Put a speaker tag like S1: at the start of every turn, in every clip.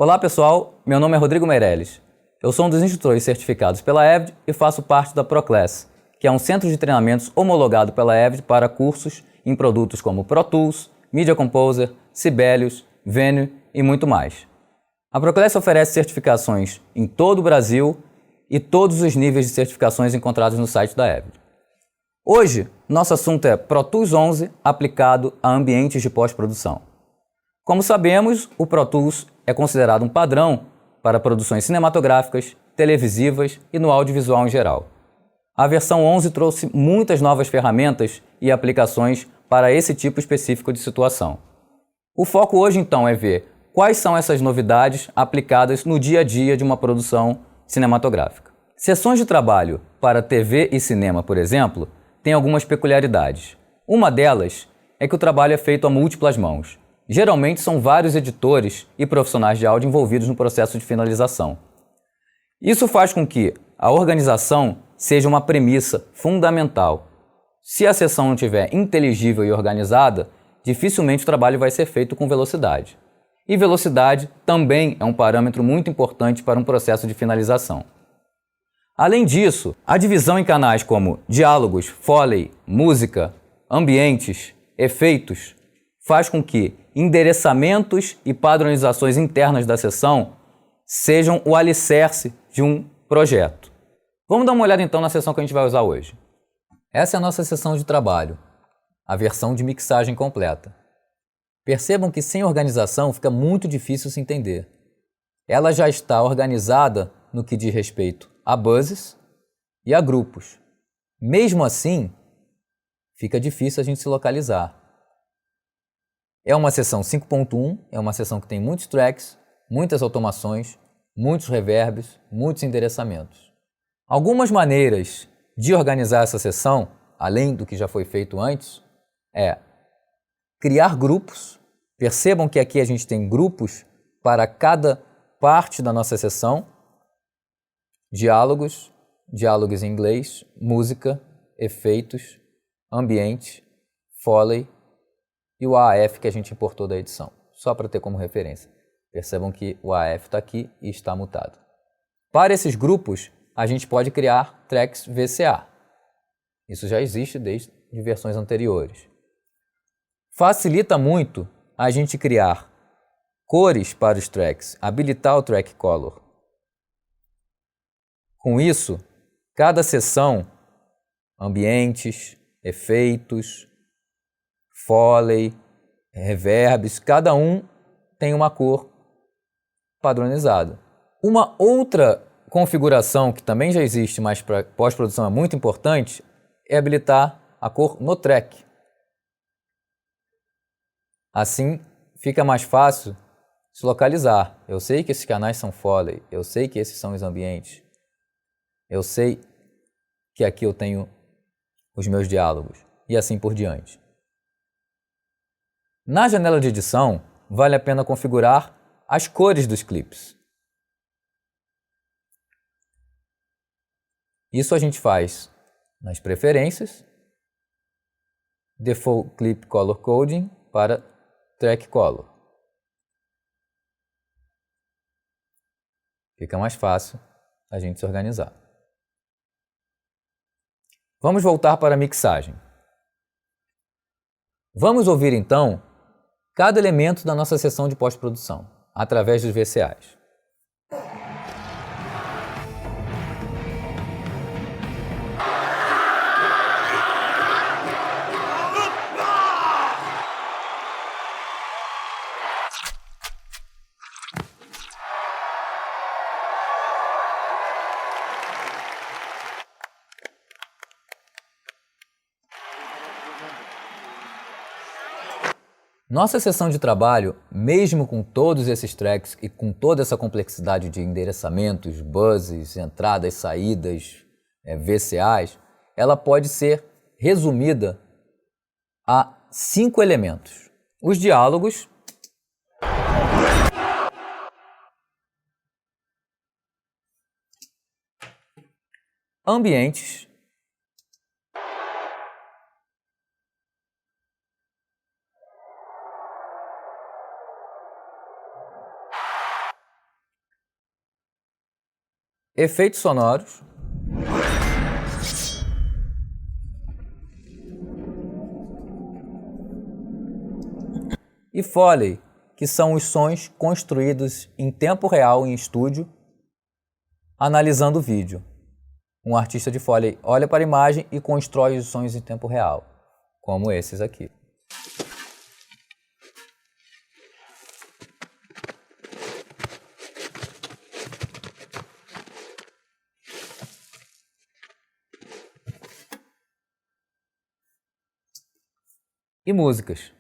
S1: Olá pessoal, meu nome é Rodrigo Meirelles. Eu sou um dos instrutores certificados pela EVD e faço parte da ProClass, que é um centro de treinamentos homologado pela EVD para cursos em produtos como Pro Tools, Media Composer, Sibelius, Venue e muito mais. A ProClass oferece certificações em todo o Brasil e todos os níveis de certificações encontrados no site da EVD. Hoje, nosso assunto é Pro Tools 11 aplicado a ambientes de pós-produção. Como sabemos, o Pro Tools é considerado um padrão para produções cinematográficas, televisivas e no audiovisual em geral. A versão 11 trouxe muitas novas ferramentas e aplicações para esse tipo específico de situação. O foco hoje então é ver quais são essas novidades aplicadas no dia a dia de uma produção cinematográfica. Sessões de trabalho para TV e cinema, por exemplo, têm algumas peculiaridades. Uma delas é que o trabalho é feito a múltiplas mãos. Geralmente são vários editores e profissionais de áudio envolvidos no processo de finalização. Isso faz com que a organização seja uma premissa fundamental. Se a sessão não estiver inteligível e organizada, dificilmente o trabalho vai ser feito com velocidade. E velocidade também é um parâmetro muito importante para um processo de finalização. Além disso, a divisão em canais como diálogos, foley, música, ambientes, efeitos, faz com que endereçamentos e padronizações internas da sessão sejam o alicerce de um projeto. Vamos dar uma olhada então na sessão que a gente vai usar hoje. Essa é a nossa sessão de trabalho, a versão de mixagem completa. Percebam que sem organização fica muito difícil se entender. Ela já está organizada no que diz respeito a buzzes e a grupos. Mesmo assim, fica difícil a gente se localizar. É uma sessão 5.1, é uma sessão que tem muitos tracks, muitas automações, muitos reverbs, muitos endereçamentos. Algumas maneiras de organizar essa sessão, além do que já foi feito antes, é criar grupos. Percebam que aqui a gente tem grupos para cada parte da nossa sessão. Diálogos, diálogos em inglês, música, efeitos, ambiente, foley e o AF que a gente importou da edição, só para ter como referência. Percebam que o AF está aqui e está mutado. Para esses grupos, a gente pode criar tracks VCA. Isso já existe desde versões anteriores. Facilita muito a gente criar cores para os tracks, habilitar o track color. Com isso, cada sessão, ambientes, efeitos, foley, reverbs, cada um tem uma cor padronizada. Uma outra configuração que também já existe, mas para pós-produção é muito importante, é habilitar a cor no track. Assim fica mais fácil se localizar. Eu sei que esses canais são foley, eu sei que esses são os ambientes, eu sei que aqui eu tenho os meus diálogos e assim por diante. Na janela de edição, vale a pena configurar as cores dos clipes. Isso a gente faz nas preferências, Default Clip Color Coding para Track Color. Fica mais fácil a gente se organizar. Vamos voltar para a mixagem. Vamos ouvir então cada elemento da nossa sessão de pós-produção, através dos VCAs. Nossa sessão de trabalho, mesmo com todos esses tracks e com toda essa complexidade de endereçamentos, buzzes, entradas, saídas, VCAs, ela pode ser resumida a 5 elementos. Os diálogos, ambientes, efeitos sonoros, e Foley, que são os sons construídos em tempo real em estúdio, analisando o vídeo. Um artista de Foley olha para a imagem e constrói os sons em tempo real, como esses aqui. E músicas.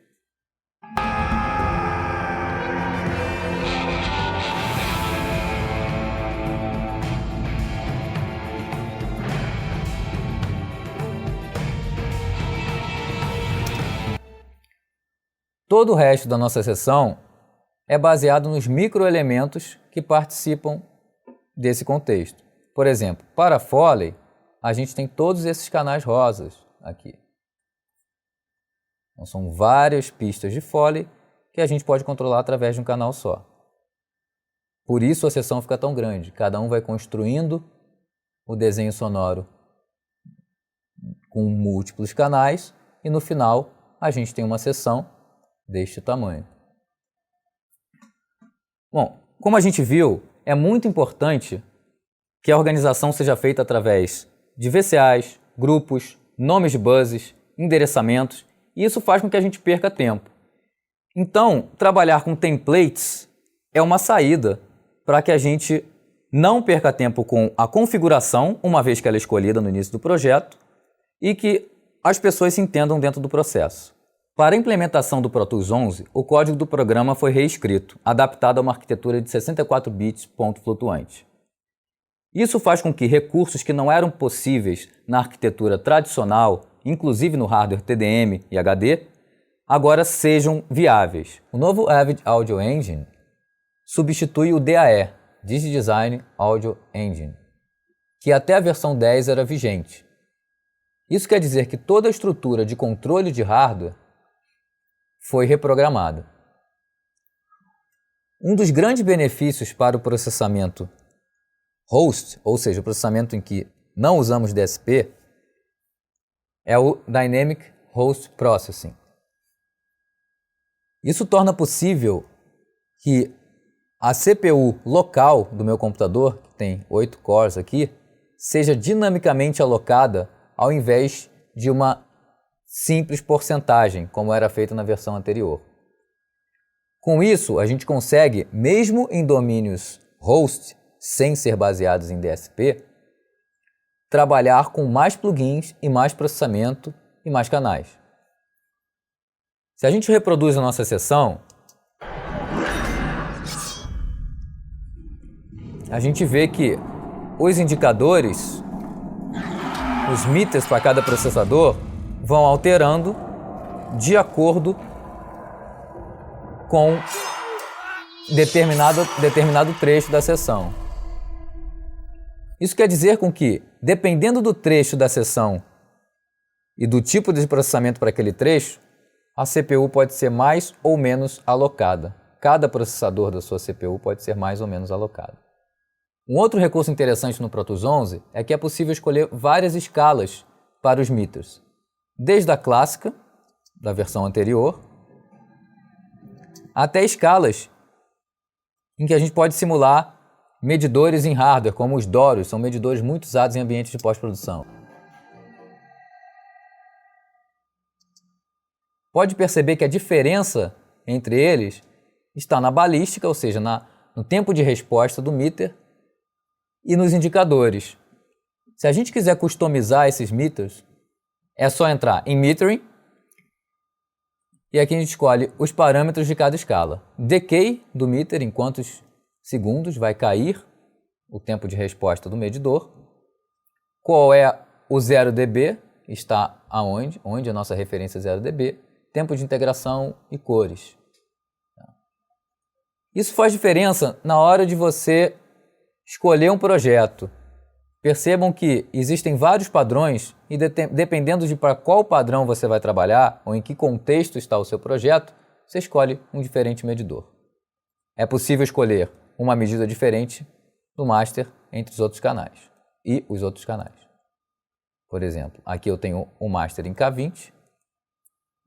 S1: Todo o resto da nossa sessão é baseado nos microelementos que participam desse contexto. Por exemplo, para Foley, a gente tem todos esses canais rosas aqui. Então, são várias pistas de Foley que a gente pode controlar através de um canal só. Por isso a sessão fica tão grande. Cada um vai construindo o desenho sonoro com múltiplos canais e no final a gente tem uma sessão deste tamanho. Bom, como a gente viu, é muito importante que a organização seja feita através de VCAs, grupos, nomes de buzzes, endereçamentos, e isso faz com que a gente perca tempo. Então, trabalhar com templates é uma saída para que a gente não perca tempo com a configuração, uma vez que ela é escolhida no início do projeto, e que as pessoas se entendam dentro do processo. Para a implementação do Pro Tools 11, o código do programa foi reescrito, adaptado a uma arquitetura de 64 bits ponto flutuante. Isso faz com que recursos que não eram possíveis na arquitetura tradicional, inclusive no hardware TDM e HD, agora sejam viáveis. O novo Avid Audio Engine substitui o DAE, Design Audio Engine, que até a versão 10 era vigente. Isso quer dizer que toda a estrutura de controle de hardware foi reprogramada. Um dos grandes benefícios para o processamento host, ou seja, o processamento em que não usamos DSP, é o Dynamic Host Processing. Isso torna possível que a CPU local do meu computador, que tem 8 cores aqui, seja dinamicamente alocada ao invés de uma simples porcentagem, como era feito na versão anterior. Com isso, a gente consegue, mesmo em domínios host, sem ser baseados em DSP, trabalhar com mais plugins e mais processamento e mais canais. Se a gente reproduz a nossa sessão, a gente vê que os indicadores, os meters para cada processador, vão alterando de acordo com determinado trecho da sessão. Isso quer dizer com que, dependendo do trecho da sessão e do tipo de processamento para aquele trecho, a CPU pode ser mais ou menos alocada. Cada processador da sua CPU pode ser mais ou menos alocado. Um outro recurso interessante no Pro Tools 11 é que é possível escolher várias escalas para os meters. Desde a clássica, da versão anterior, até escalas em que a gente pode simular medidores em hardware, como os DOROS, são medidores muito usados em ambientes de pós-produção. Pode perceber que a diferença entre eles está na balística, ou seja, no tempo de resposta do meter, e nos indicadores. Se a gente quiser customizar esses meters, é só entrar em Metering e aqui a gente escolhe os parâmetros de cada escala. Decay do meter, em quantos segundos vai cair o tempo de resposta do medidor. Qual é o 0 dB, está aonde? Onde a nossa referência é 0 dB. Tempo de integração e cores. Isso faz diferença na hora de você escolher um projeto. Percebam que existem vários padrões e dependendo de para qual padrão você vai trabalhar ou em que contexto está o seu projeto, você escolhe um diferente medidor. É possível escolher uma medida diferente do master entre os outros canais e os outros canais. Por exemplo, aqui eu tenho o master em K20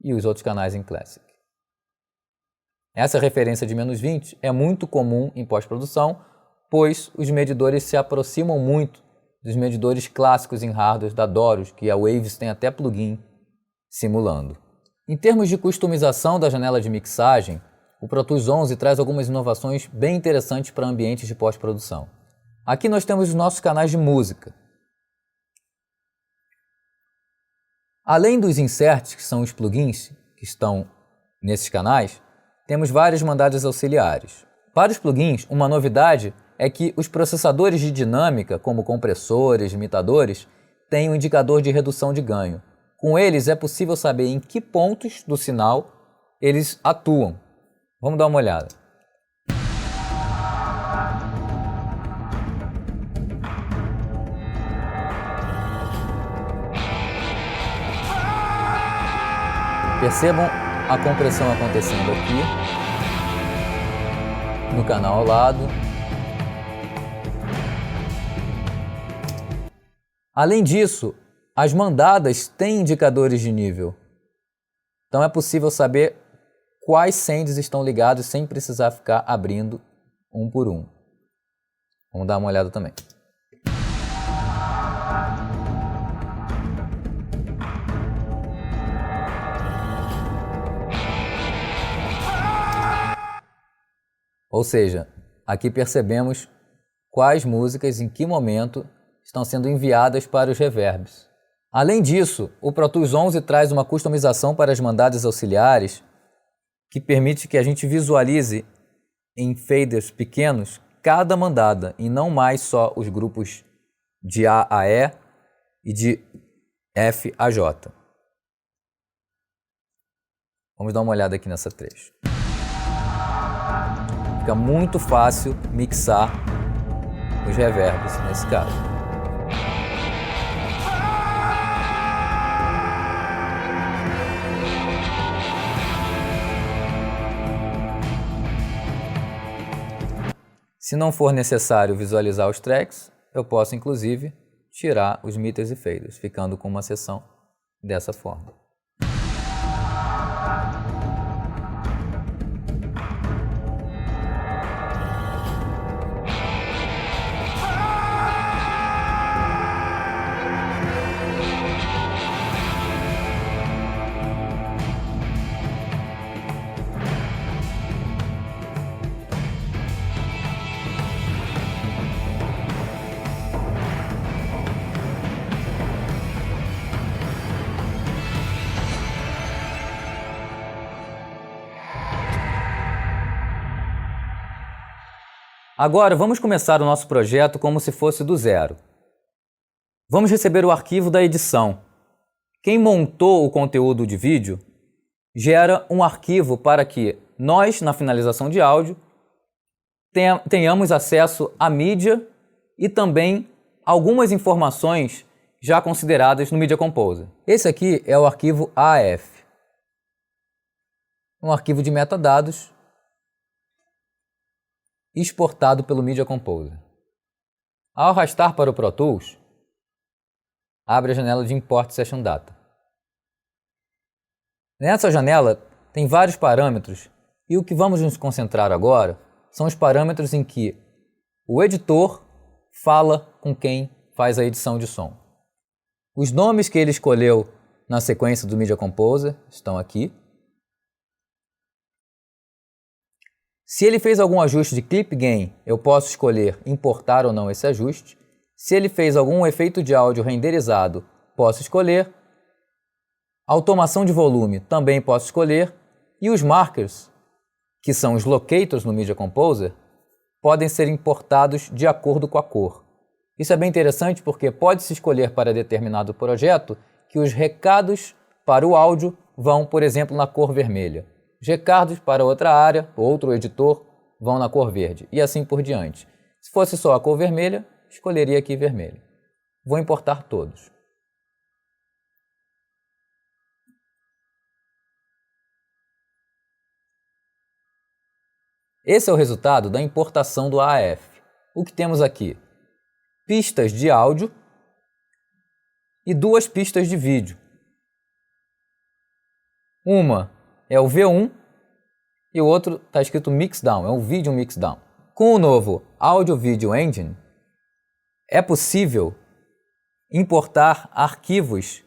S1: e os outros canais em Classic. Essa referência de -20 é muito comum em pós-produção, pois os medidores se aproximam muito dos medidores clássicos em hardware da Dorus, que a Waves tem até plugin simulando. Em termos de customização da janela de mixagem, o Pro Tools 11 traz algumas inovações bem interessantes para ambientes de pós-produção. Aqui nós temos os nossos canais de música. Além dos inserts, que são os plugins que estão nesses canais, temos várias mandadas auxiliares. Para os plugins, uma novidade é que os processadores de dinâmica, como compressores, limitadores, têm um indicador de redução de ganho. Com eles é possível saber em que pontos do sinal eles atuam. Vamos dar uma olhada. Percebam a compressão acontecendo aqui, no canal ao lado. Além disso, as mandadas têm indicadores de nível. Então é possível saber quais sends estão ligados sem precisar ficar abrindo um por um. Vamos dar uma olhada também. Ou seja, aqui percebemos quais músicas em que momento estão sendo enviadas para os reverbs. Além disso, o Pro Tools 11 traz uma customização para as mandadas auxiliares que permite que a gente visualize em faders pequenos cada mandada e não mais só os grupos de A a E e de F a J. Vamos dar uma olhada aqui nessa trecho. Fica muito fácil mixar os reverbs nesse caso. Se não for necessário visualizar os tracks, eu posso inclusive tirar os meters e faders, ficando com uma seção dessa forma. Agora vamos começar o nosso projeto como se fosse do zero. Vamos receber o arquivo da edição. Quem montou o conteúdo de vídeo gera um arquivo para que nós, na finalização de áudio, tenhamos acesso à mídia e também algumas informações já consideradas no Media Composer. Esse aqui é o arquivo AF, um arquivo de metadados exportado pelo Media Composer. Ao arrastar para o Pro Tools, abre a janela de Import Session Data. Nessa janela tem vários parâmetros e o que vamos nos concentrar agora são os parâmetros em que o editor fala com quem faz a edição de som. Os nomes que ele escolheu na sequência do Media Composer estão aqui. Se ele fez algum ajuste de clip gain, eu posso escolher importar ou não esse ajuste. Se ele fez algum efeito de áudio renderizado, posso escolher. Automação de volume, também posso escolher. E os markers, que são os locators no Media Composer, podem ser importados de acordo com a cor. Isso é bem interessante porque pode-se escolher para determinado projeto que os recados para o áudio vão, por exemplo, na cor vermelha. Os recados para outra área, outro editor, vão na cor verde, e assim por diante. Se fosse só a cor vermelha, escolheria aqui vermelho. Vou importar todos. Esse é o resultado da importação do AF. o que temos aqui? Pistas de áudio e 2 pistas de vídeo. Uma é o V1 e o outro está escrito Mixdown, é um Video Mixdown. Com o novo Audio Video Engine, é possível importar arquivos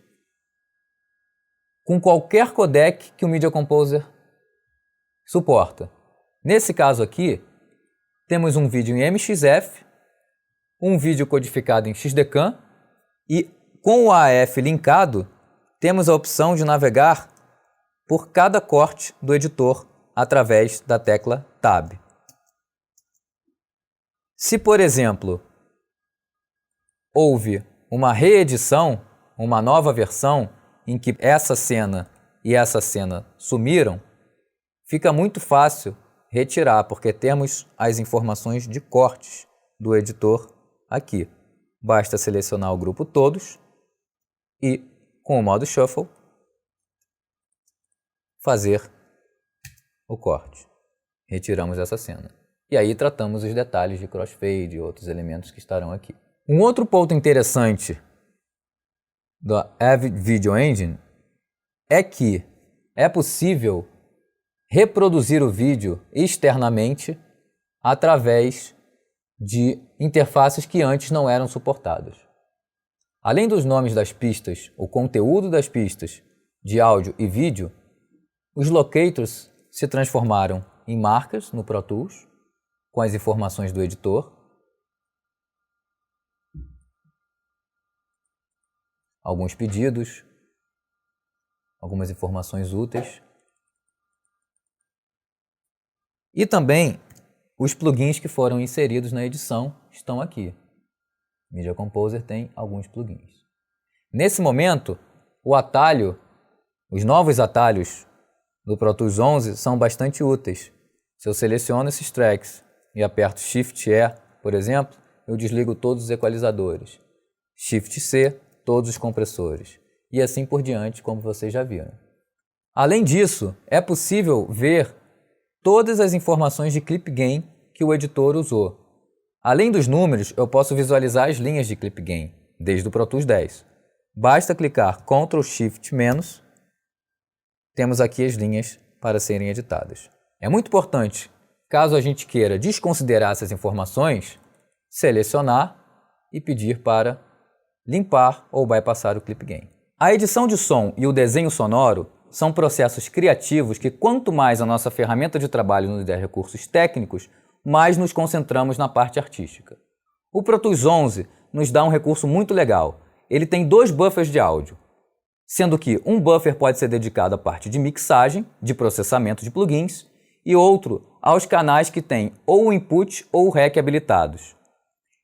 S1: com qualquer codec que o Media Composer suporta. Nesse caso aqui, temos um vídeo em MXF, um vídeo codificado em XDCAM e com o AF linkado, temos a opção de navegar por cada corte do editor através da tecla Tab. Se, por exemplo, houve uma reedição, uma nova versão em que essa cena e essa cena sumiram, fica muito fácil retirar, porque temos as informações de cortes do editor aqui. Basta selecionar o grupo Todos e, com o modo Shuffle, fazer o corte. Retiramos essa cena. E aí tratamos os detalhes de crossfade e outros elementos que estarão aqui. Um outro ponto interessante da Avid Video Engine é que é possível reproduzir o vídeo externamente através de interfaces que antes não eram suportadas. Além dos nomes das pistas, o conteúdo das pistas de áudio e vídeo, os locators se transformaram em marcas no Pro Tools, com as informações do editor. Alguns pedidos, algumas informações úteis. E também os plugins que foram inseridos na edição estão aqui. Media Composer tem alguns plugins. Nesse momento, o atalho, os novos atalhos do Pro Tools 11 são bastante úteis. Se eu seleciono esses tracks e aperto Shift E, por exemplo, eu desligo todos os equalizadores. Shift C, todos os compressores. E assim por diante, como vocês já viram. Além disso, é possível ver todas as informações de clip gain que o editor usou. Além dos números, eu posso visualizar as linhas de clip gain, desde o Pro Tools 10. Basta clicar Ctrl Shift menos, temos aqui as linhas para serem editadas. É muito importante, caso a gente queira desconsiderar essas informações, selecionar e pedir para limpar ou bypassar o clip gain. A edição de som e o desenho sonoro são processos criativos que, quanto mais a nossa ferramenta de trabalho nos der recursos técnicos, mais nos concentramos na parte artística. O Pro Tools 11 nos dá um recurso muito legal. Ele tem 2 buffers de áudio, sendo que um buffer pode ser dedicado à parte de mixagem, de processamento de plugins, e outro aos canais que têm ou o input ou o rec habilitados.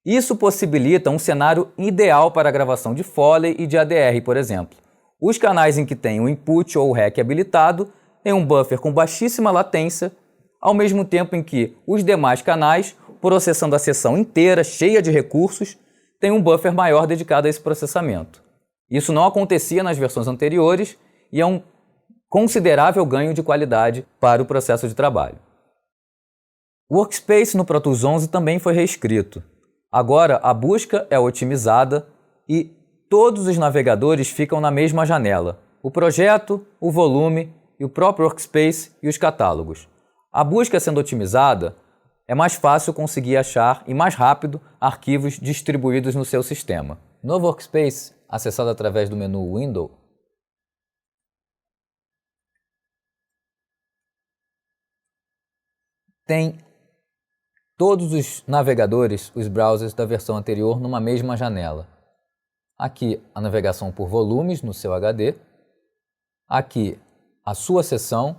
S1: Isso possibilita um cenário ideal para a gravação de Foley e de ADR, por exemplo. Os canais em que tem o input ou o rec habilitado têm um buffer com baixíssima latência, ao mesmo tempo em que os demais canais, processando a sessão inteira, cheia de recursos, têm um buffer maior dedicado a esse processamento. Isso não acontecia nas versões anteriores e é um considerável ganho de qualidade para o processo de trabalho. O Workspace no Pro Tools 11 também foi reescrito. Agora a busca é otimizada e todos os navegadores ficam na mesma janela: o projeto, o volume e o próprio Workspace e os catálogos. A busca sendo otimizada, é mais fácil conseguir achar e mais rápido arquivos distribuídos no seu sistema. No Workspace, acessado através do menu Window, tem todos os navegadores, os browsers da versão anterior numa mesma janela. Aqui a navegação por volumes no seu HD, aqui a sua seção,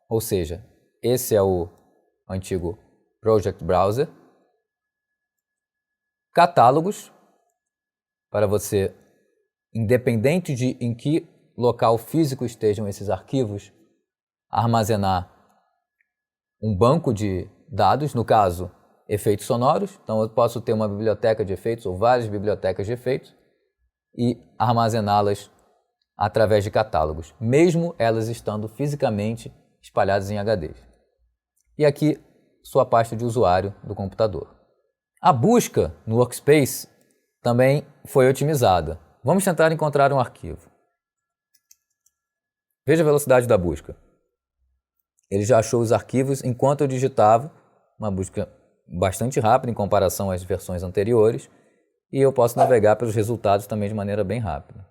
S1: ou seja, esse é o antigo Project Browser, catálogos, para você, independente de em que local físico estejam esses arquivos, armazenar um banco de dados, no caso, efeitos sonoros. Então eu posso ter uma biblioteca de efeitos ou várias bibliotecas de efeitos e armazená-las através de catálogos, mesmo elas estando fisicamente espalhadas em HDs. E aqui, sua pasta de usuário do computador. A busca no Workspace também foi otimizada. Vamos tentar encontrar um arquivo. Veja a velocidade da busca. Ele já achou os arquivos enquanto eu digitava, uma busca bastante rápida em comparação às versões anteriores, e eu posso navegar pelos resultados também de maneira bem rápida.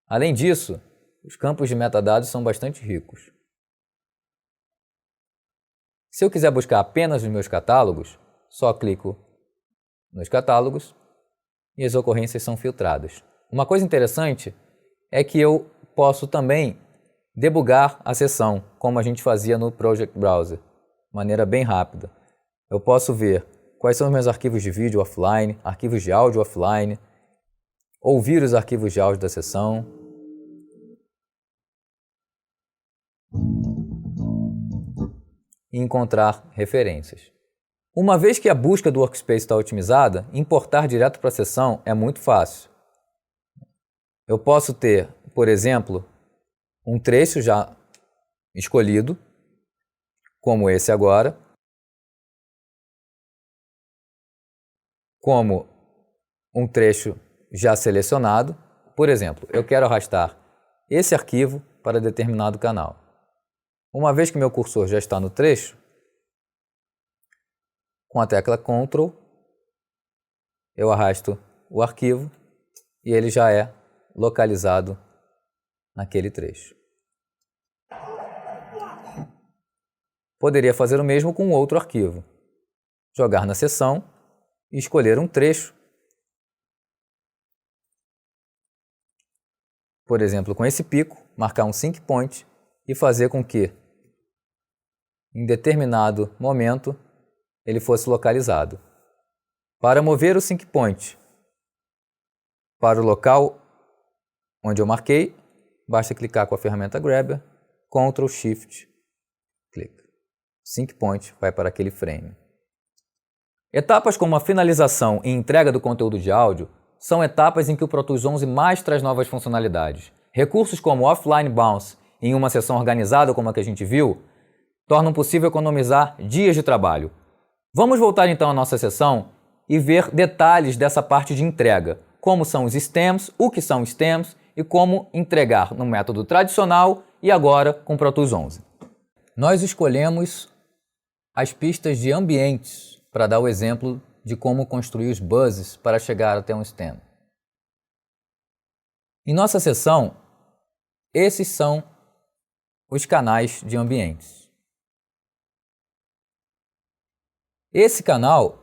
S1: Além disso, os campos de metadados são bastante ricos. Se eu quiser buscar apenas os meus catálogos, só clico nos catálogos e as ocorrências são filtradas. Uma coisa interessante é que eu posso também debugar a sessão, como a gente fazia no Project Browser, de maneira bem rápida. Eu posso ver quais são os meus arquivos de vídeo offline, arquivos de áudio offline, ouvir os arquivos de áudio da sessão. E encontrar referências. Uma vez que a busca do Workspace está otimizada, importar direto para a sessão é muito fácil. Eu posso ter, por exemplo, um trecho já escolhido, como esse agora, como um trecho já selecionado. Por exemplo, eu quero arrastar esse arquivo para determinado canal. Uma vez que meu cursor já está no trecho, com a tecla Ctrl, eu arrasto o arquivo e ele já é localizado naquele trecho. Poderia fazer o mesmo com outro arquivo. Jogar na seção e escolher um trecho. Por exemplo, com esse pico, marcar um sync point e fazer com que, em determinado momento, ele fosse localizado. Para mover o sync point para o local onde eu marquei, basta clicar com a ferramenta Grabber, Ctrl Shift, clica. Sync point vai para aquele frame. Etapas como a finalização e entrega do conteúdo de áudio são etapas em que o Pro Tools 11 mais traz novas funcionalidades. Recursos como Offline Bounce em uma sessão organizada como a que a gente viu, tornam possível economizar dias de trabalho. Vamos voltar então à nossa sessão e ver detalhes dessa parte de entrega, como são os stems, o que são stems e como entregar no método tradicional e agora com Pro Tools 11. Nós escolhemos as pistas de ambientes para dar o exemplo de como construir os buzzes para chegar até um stem. Em nossa sessão, esses são os canais de ambientes. Esse canal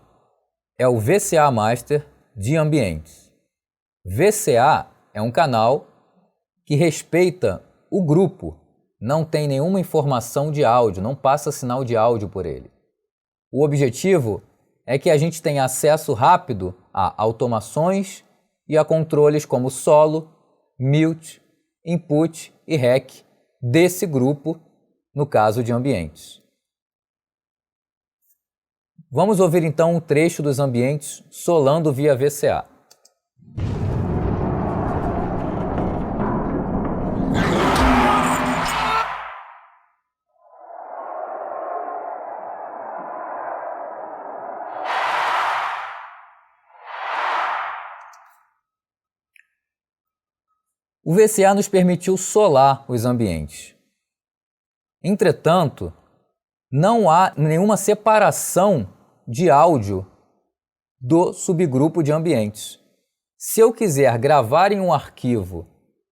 S1: é o VCA Master de ambientes. VCA é um canal que respeita o grupo, não tem nenhuma informação de áudio, não passa sinal de áudio por ele. O objetivo é que a gente tenha acesso rápido a automações e a controles como solo, mute, input e rec desse grupo, no caso de ambientes. Vamos ouvir então um trecho dos ambientes solando via VCA. O VCA nos permitiu solar os ambientes. Entretanto, não há nenhuma separação de áudio do subgrupo de ambientes. Se eu quiser gravar em um arquivo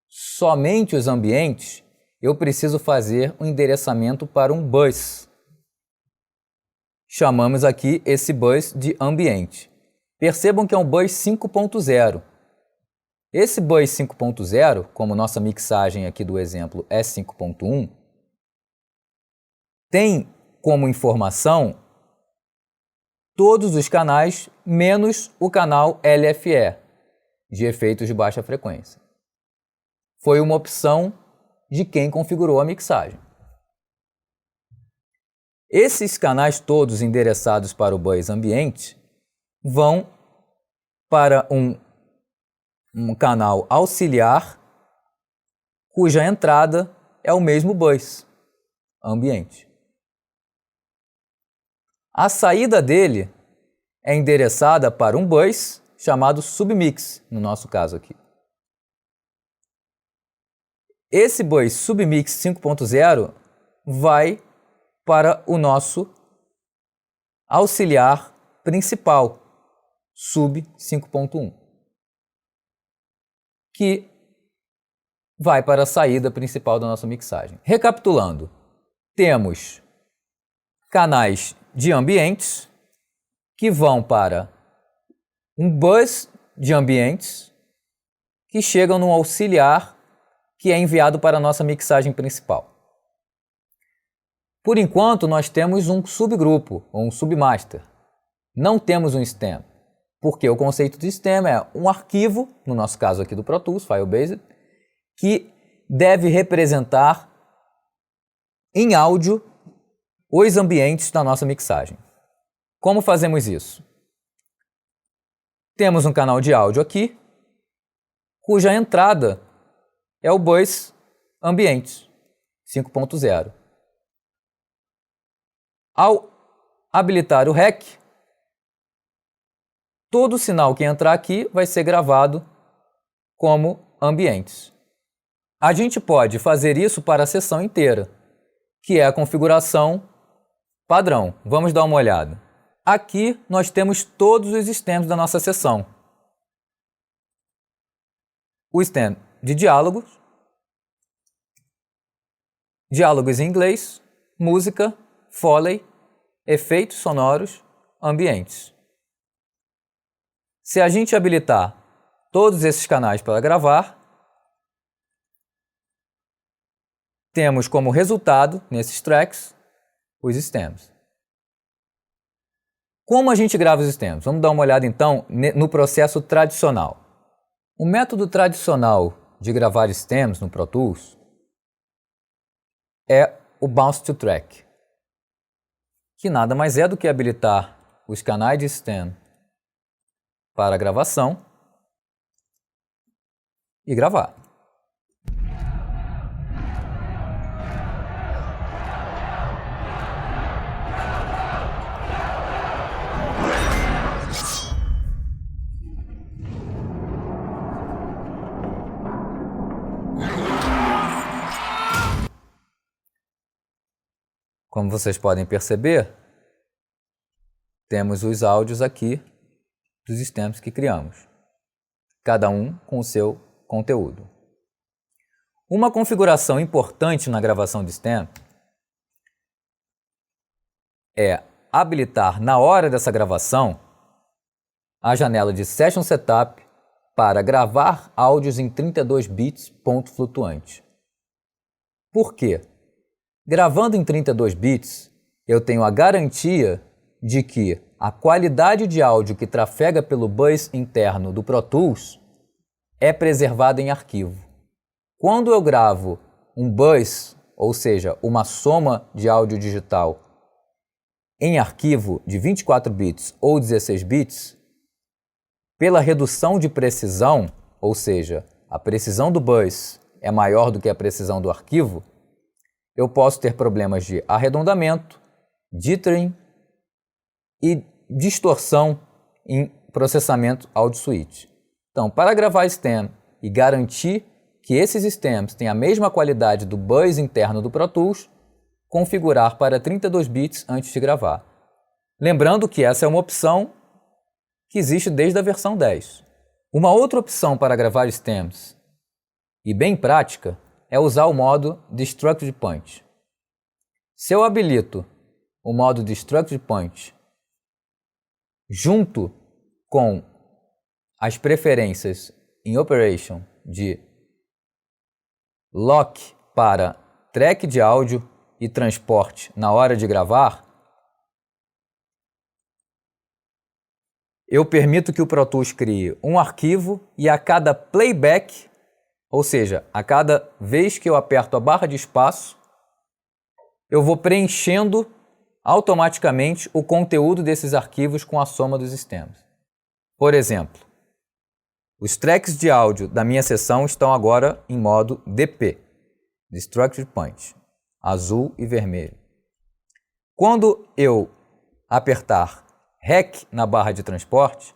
S1: somente os ambientes, eu preciso fazer um endereçamento para um bus. Chamamos aqui esse bus de ambiente. Percebam que é um bus 5.0. Esse bus 5.0, como nossa mixagem aqui do exemplo é 5.1, tem como informação todos os canais menos o canal LFE, de efeitos de baixa frequência. Foi uma opção de quem configurou a mixagem. Esses canais todos endereçados para o bus ambiente vão para um canal auxiliar cuja entrada é o mesmo bus. ambiente. A saída dele é endereçada para um bus chamado submix, no nosso caso aqui. Esse bus submix 5.0 vai para o nosso auxiliar principal, sub 5.1, que vai para a saída principal da nossa mixagem. Recapitulando, temos canais de ambientes que vão para um bus de ambientes que chegam no auxiliar que é enviado para a nossa mixagem principal. Por enquanto, nós temos um subgrupo, ou um submaster. Não temos um stem, porque o conceito de stem é um arquivo, no nosso caso aqui do Pro Tools, Firebase, que deve representar em áudio os ambientes da nossa mixagem. Como fazemos isso? Temos um canal de áudio aqui, cuja entrada é o bus ambientes 5.0. Ao habilitar o REC, todo sinal que entrar aqui vai ser gravado como ambientes. A gente pode fazer isso para a sessão inteira, que é a configuração padrão. Vamos dar uma olhada. Aqui nós temos todos os stems da nossa sessão. O stem de diálogos em inglês, música, Foley, efeitos sonoros, ambientes. Se a gente habilitar todos esses canais para gravar, temos como resultado, nesses tracks, os stems. Como a gente grava os stems? Vamos dar uma olhada então no processo tradicional. O método tradicional de gravar stems no Pro Tools é o Bounce to Track, que nada mais é do que habilitar os canais de stem para gravação e gravar. Como vocês podem perceber, temos os áudios aqui dos stems que criamos, cada um com o seu conteúdo. Uma configuração importante na gravação de stem é habilitar na hora dessa gravação a janela de Session Setup para gravar áudios em 32 bits ponto flutuante. Por quê? Gravando em 32 bits, eu tenho a garantia de que a qualidade de áudio que trafega pelo bus interno do Pro Tools é preservada em arquivo. Quando eu gravo um bus, ou seja, uma soma de áudio digital em arquivo de 24 bits ou 16 bits, pela redução de precisão, ou seja, a precisão do bus é maior do que a precisão do arquivo, eu posso ter problemas de arredondamento, dithering e distorção em processamento audio switch. Então, para gravar stem e garantir que esses stems têm a mesma qualidade do bus interno do Pro Tools, configurar para 32 bits antes de gravar. Lembrando que essa é uma opção que existe desde a versão 10. Uma outra opção para gravar stems, e bem prática, é usar o modo Destructive Punch. Se eu habilito o modo Destructive Punch junto com as preferências em Operation de lock para track de áudio e transporte na hora de gravar, eu permito que o Pro Tools crie um arquivo e a cada playback, ou seja, a cada vez que eu aperto a barra de espaço, eu vou preenchendo automaticamente o conteúdo desses arquivos com a soma dos stems. Por exemplo, os tracks de áudio da minha sessão estão agora em modo DP, Destructive Punch. azul e vermelho. Quando eu apertar REC na barra de transporte,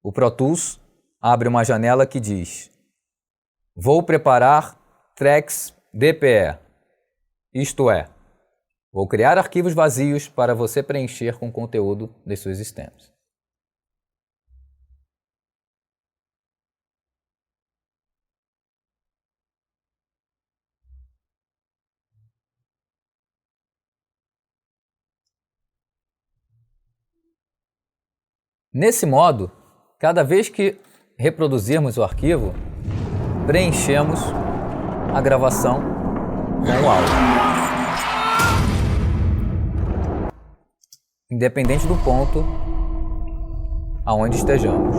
S1: o Pro Tools abre uma janela que diz: vou preparar tracks DPE, isto é, vou criar arquivos vazios para você preencher com o conteúdo de suas stems. Nesse modo, cada vez que reproduzirmos o arquivo, preenchemos a gravação com o áudio, independente do ponto aonde estejamos.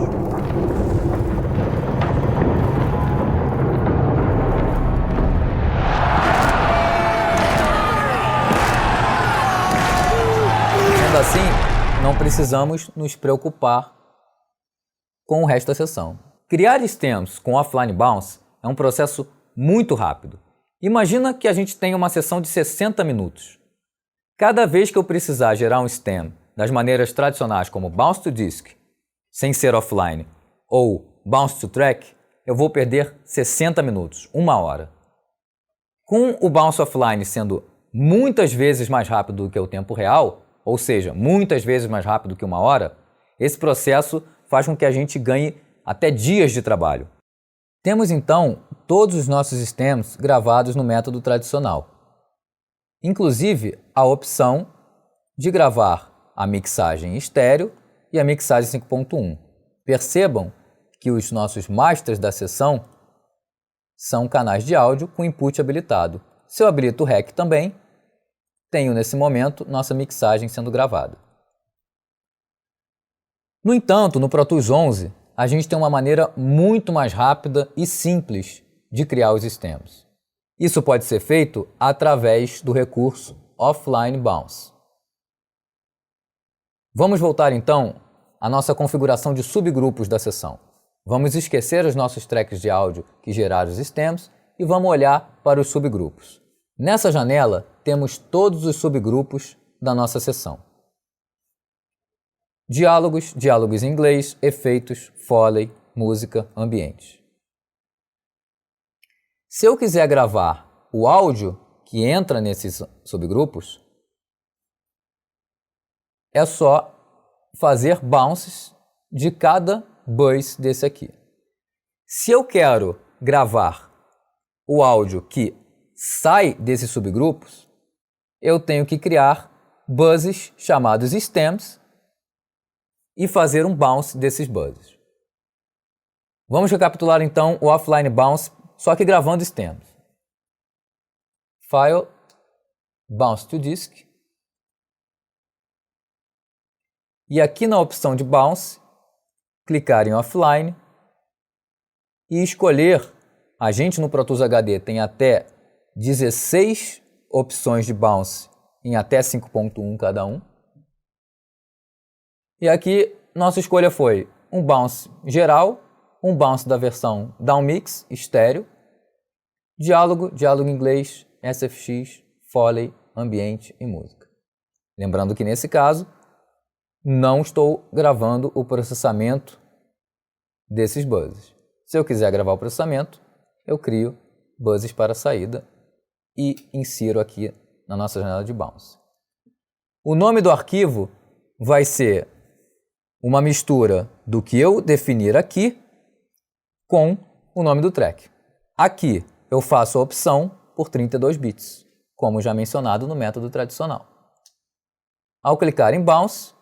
S1: Sendo assim, não precisamos nos preocupar com o resto da sessão. Criar stems com offline bounce é um processo muito rápido. Imagina que a gente tem uma sessão de 60 minutos. Cada vez que eu precisar gerar um stem das maneiras tradicionais como bounce to disk, sem ser offline, ou bounce to track, eu vou perder 60 minutos, 1 hora. Com o bounce offline sendo muitas vezes mais rápido do que o tempo real, ou seja, muitas vezes mais rápido que 1 hora, esse processo faz com que a gente ganhe até dias de trabalho. Temos então todos os nossos stems gravados no método tradicional. Inclusive a opção de gravar a mixagem estéreo e a mixagem 5.1. Percebam que os nossos masters da sessão são canais de áudio com input habilitado. Se eu habilito o REC também, tenho nesse momento nossa mixagem sendo gravada. No entanto, no Pro Tools 11, a gente tem uma maneira muito mais rápida e simples de criar os stems. Isso pode ser feito através do recurso Offline Bounce. Vamos voltar então à nossa configuração de subgrupos da sessão. Vamos esquecer os nossos tracks de áudio que geraram os stems e vamos olhar para os subgrupos. Nessa janela temos todos os subgrupos da nossa sessão. Diálogos, diálogos em inglês, efeitos, Foley, música, ambiente. Se eu quiser gravar o áudio que entra nesses subgrupos, é só fazer bounces de cada buzz desse aqui. Se eu quero gravar o áudio que sai desses subgrupos, eu tenho que criar buzzes chamados stems e fazer um bounce desses buzzes. Vamos recapitular então o offline bounce, só que gravando stems. File, bounce to disk. E aqui na opção de bounce, clicar em offline e escolher. A gente no Pro Tools HD tem até 16 opções de bounce em até 5.1 cada um. E aqui nossa escolha foi um bounce geral, um bounce da versão downmix, estéreo, diálogo, diálogo em inglês, SFX, Foley, ambiente e música. Lembrando que nesse caso não estou gravando o processamento desses buzzes. Se eu quiser gravar o processamento, eu crio buzzes para saída e insiro aqui na nossa janela de bounce. O nome do arquivo vai ser uma mistura do que eu definir aqui com o nome do track. Aqui eu faço a opção por 32 bits, como já mencionado no método tradicional. Ao clicar em bounce,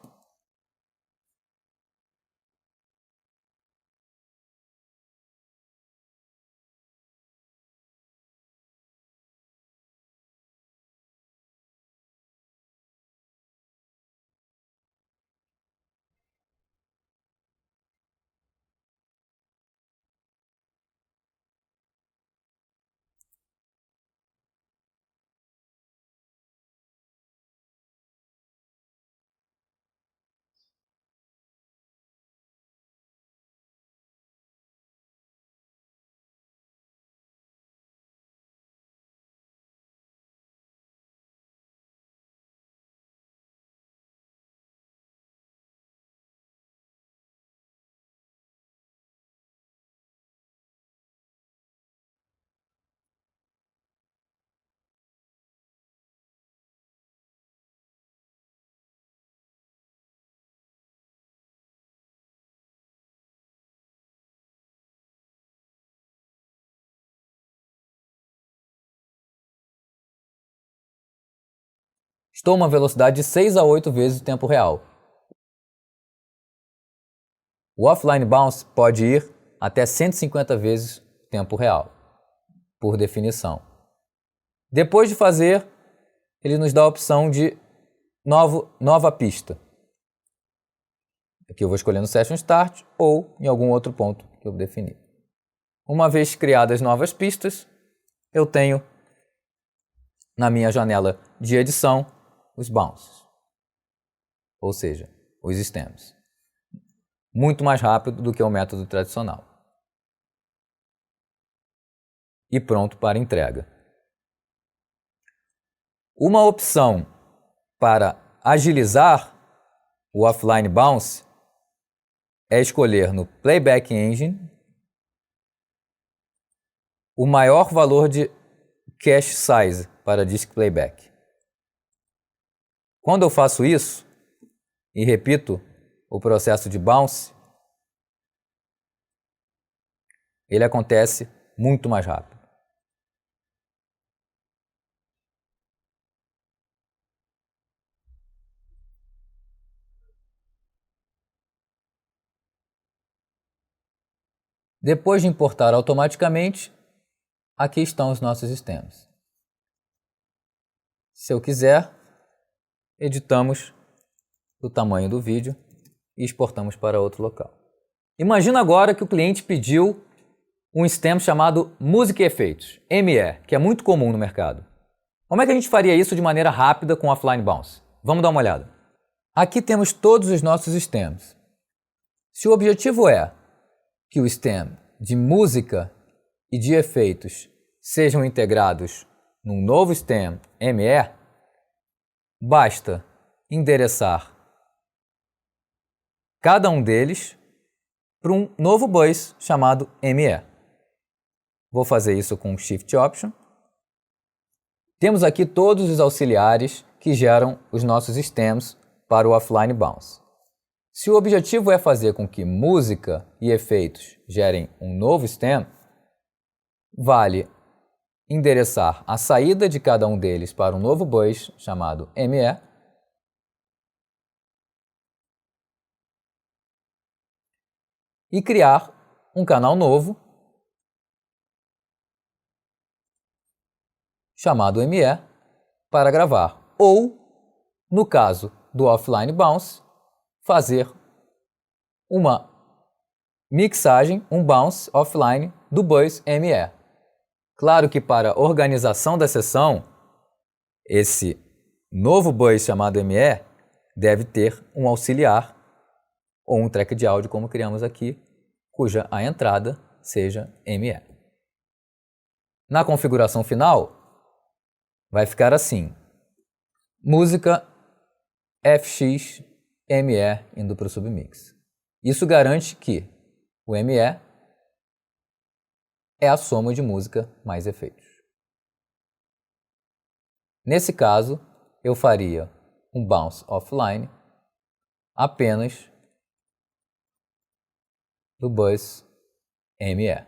S1: Estou a uma velocidade de 6 a 8 vezes o tempo real. O offline bounce pode ir até 150 vezes o tempo real, por definição. Depois de fazer, ele nos dá a opção de nova pista. Aqui eu vou escolhendo Session Start ou em algum outro ponto que eu defini. Uma vez criadas novas pistas, eu tenho na minha janela de edição os bounces, ou seja, os stems. Muito mais rápido do que o método tradicional. E pronto para entrega. Uma opção para agilizar o offline bounce é escolher no Playback Engine o maior valor de cache size para disk playback. Quando eu faço isso e repito o processo de bounce, ele acontece muito mais rápido. Depois de importar automaticamente, aqui estão os nossos stems. Se eu quiser, editamos o tamanho do vídeo e exportamos para outro local. Imagina agora que o cliente pediu um stem chamado Música e Efeitos, ME, que é muito comum no mercado. Como é que a gente faria isso de maneira rápida com offline bounce? Vamos dar uma olhada. Aqui temos todos os nossos stems. Se o objetivo é que o stem de música e de efeitos sejam integrados num novo stem ME, basta endereçar cada um deles para um novo bus chamado ME. Vou fazer isso com Shift Option. Temos aqui todos os auxiliares que geram os nossos stems para o offline bounce. Se o objetivo é fazer com que música e efeitos gerem um novo stem, vale endereçar a saída de cada um deles para um novo bus chamado ME e criar um canal novo chamado ME para gravar. Ou, no caso do offline bounce, fazer uma mixagem, um bounce offline do bus ME. Claro que para a organização da sessão, esse novo bus chamado ME deve ter um auxiliar ou um track de áudio como criamos aqui, cuja a entrada seja ME. Na configuração final, vai ficar assim: música FX ME indo para o submix. Isso garante que o ME é a soma de música mais efeitos. Nesse caso, eu faria um bounce offline apenas do bus ME.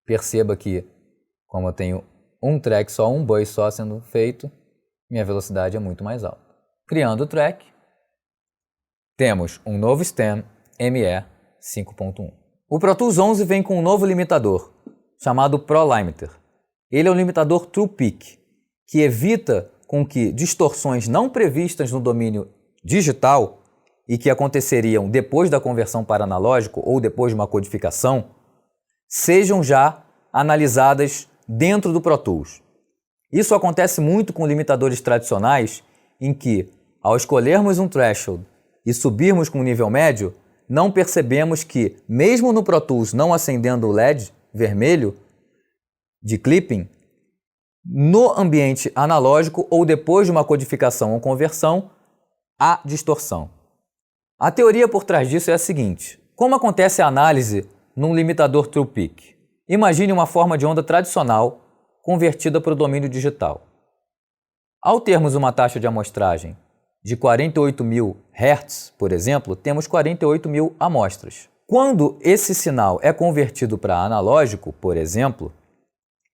S1: Perceba que, como eu tenho um track só, um bus só sendo feito, minha velocidade é muito mais alta. Criando o track, temos um novo stem ME 5.1. O Pro Tools 11 vem com um novo limitador, chamado Pro Limiter. Ele é um limitador True Peak, que evita com que distorções não previstas no domínio digital e que aconteceriam depois da conversão para analógico ou depois de uma codificação, sejam já analisadas dentro do Pro Tools. Isso acontece muito com limitadores tradicionais, em que, ao escolhermos um threshold e subirmos com um nível médio, não percebemos que, mesmo no Pro Tools não acendendo o LED vermelho de clipping, no ambiente analógico ou depois de uma codificação ou conversão, há distorção. A teoria por trás disso é a seguinte: como acontece a análise num limitador True Peak? Imagine uma forma de onda tradicional convertida para o domínio digital. Ao termos uma taxa de amostragem de 48.000 Hz, por exemplo, temos 48.000 amostras. Quando esse sinal é convertido para analógico, por exemplo,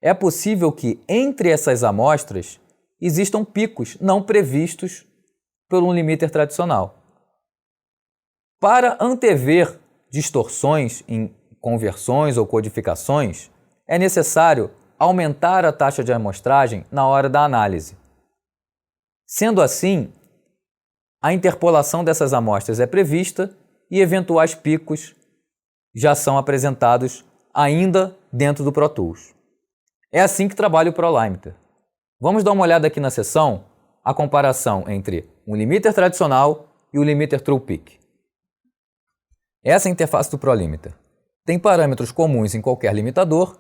S1: é possível que entre essas amostras existam picos não previstos por um limiter tradicional. Para antever distorções em conversões ou codificações, é necessário aumentar a taxa de amostragem na hora da análise. Sendo assim, a interpolação dessas amostras é prevista e eventuais picos já são apresentados ainda dentro do Pro Tools. É assim que trabalha o ProLimiter. Vamos dar uma olhada aqui na seção a comparação entre um limiter tradicional e o limiter TruePic. Essa é a interface do ProLimiter. Tem parâmetros comuns em qualquer limitador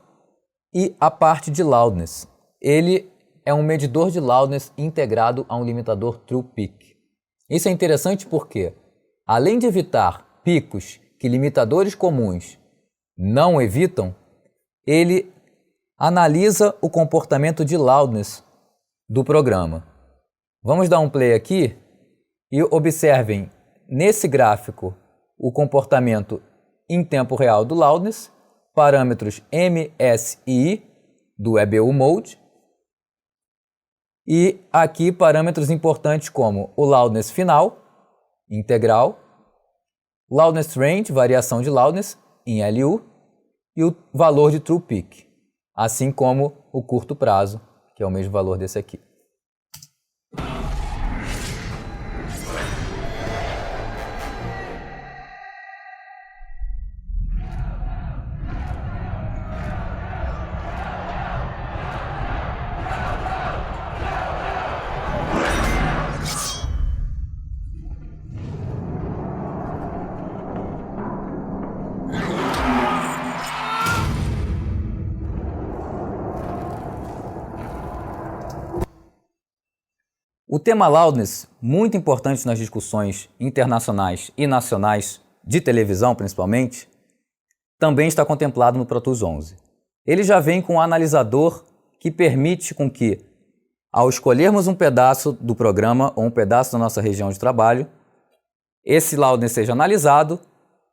S1: e a parte de loudness. Ele é um medidor de loudness integrado a um limitador TruePic. Isso é interessante porque, além de evitar picos que limitadores comuns não evitam, ele analisa o comportamento de loudness do programa. Vamos dar um play aqui e observem nesse gráfico o comportamento em tempo real do loudness, parâmetros MSI do EBU Mode e aqui parâmetros importantes como o loudness final, integral, loudness range, variação de loudness em LU e o valor de TruePic, assim como o curto prazo, que é o mesmo valor desse aqui. O tema loudness, muito importante nas discussões internacionais e nacionais de televisão principalmente, também está contemplado no Pro Tools 11. Ele já vem com um analisador que permite com que, ao escolhermos um pedaço do programa ou um pedaço da nossa região de trabalho, esse loudness seja analisado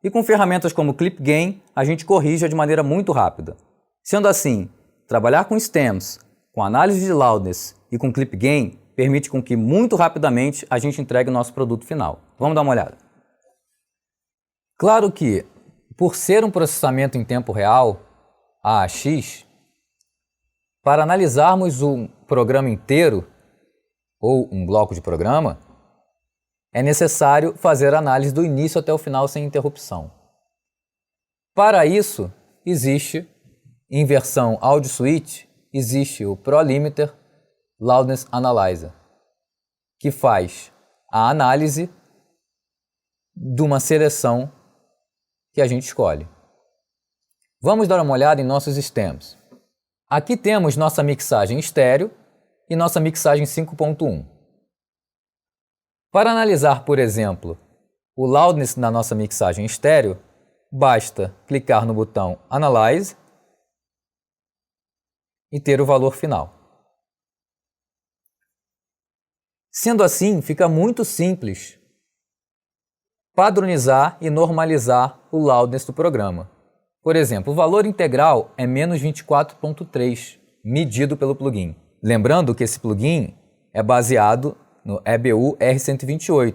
S1: e com ferramentas como Clip Gain a gente corrija de maneira muito rápida. Sendo assim, trabalhar com stems, com análise de loudness e com Clip Gain permite com que muito rapidamente a gente entregue o nosso produto final. Vamos dar uma olhada. Claro que, por ser um processamento em tempo real, AAX, para analisarmos um programa inteiro ou um bloco de programa, é necessário fazer a análise do início até o final sem interrupção. Para isso, existe, em versão Audio Suite, existe o ProLimiter Loudness Analyzer, que faz a análise de uma seleção que a gente escolhe. Vamos dar uma olhada em nossos stems. Aqui temos nossa mixagem estéreo e nossa mixagem 5.1. Para analisar, por exemplo, o loudness na nossa mixagem estéreo, basta clicar no botão Analyze e ter o valor final. Sendo assim, fica muito simples padronizar e normalizar o loudness do programa. Por exemplo, o valor integral é menos 24.3, medido pelo plugin. Lembrando que esse plugin é baseado no EBU R128,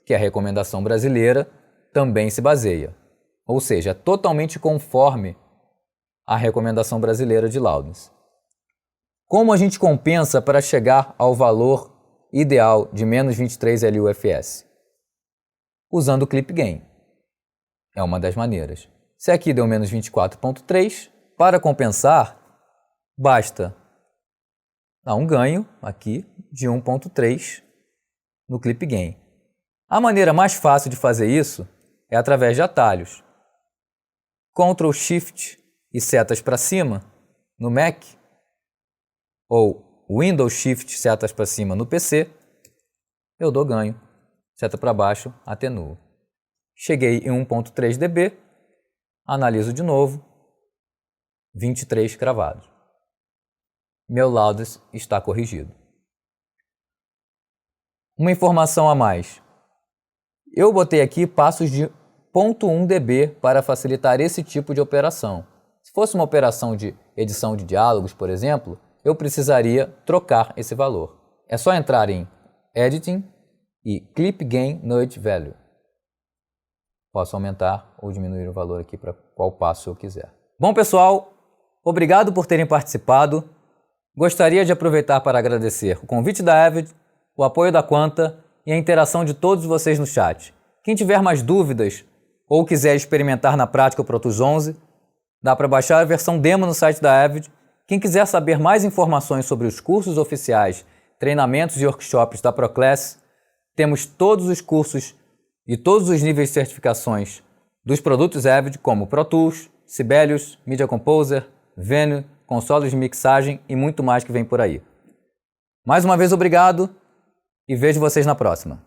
S1: que a recomendação brasileira também se baseia. Ou seja, é totalmente conforme a recomendação brasileira de loudness. Como a gente compensa para chegar ao valor ideal de menos 23 LUFS? Usando o Clip Gain. É uma das maneiras. Se aqui deu menos 24.3, para compensar, basta dar um ganho aqui de 1.3 no Clip Gain. A maneira mais fácil de fazer isso é através de atalhos. Ctrl Shift e setas para cima no Mac ou Windows Shift setas para cima no PC, eu dou ganho. Seta para baixo, atenuo. Cheguei em 1.3 dB, analiso de novo, 23 cravados. Meu loudness está corrigido. Uma informação a mais. Eu botei aqui passos de 0.1 dB para facilitar esse tipo de operação. Se fosse uma operação de edição de diálogos, por exemplo, eu precisaria trocar esse valor. É só entrar em Editing e Clip Gain Nudge Value. Posso aumentar ou diminuir o valor aqui para qual passo eu quiser. Bom, pessoal, obrigado por terem participado. Gostaria de aproveitar para agradecer o convite da Avid, o apoio da Quanta e a interação de todos vocês no chat. Quem tiver mais dúvidas ou quiser experimentar na prática o Pro Tools 11, dá para baixar a versão demo no site da Avid. Quem quiser saber mais informações sobre os cursos oficiais, treinamentos e workshops da ProClass, temos todos os cursos e todos os níveis de certificações dos produtos Avid, como Pro Tools, Sibelius, Media Composer, Venue, consoles de mixagem e muito mais que vem por aí. Mais uma vez, obrigado e vejo vocês na próxima.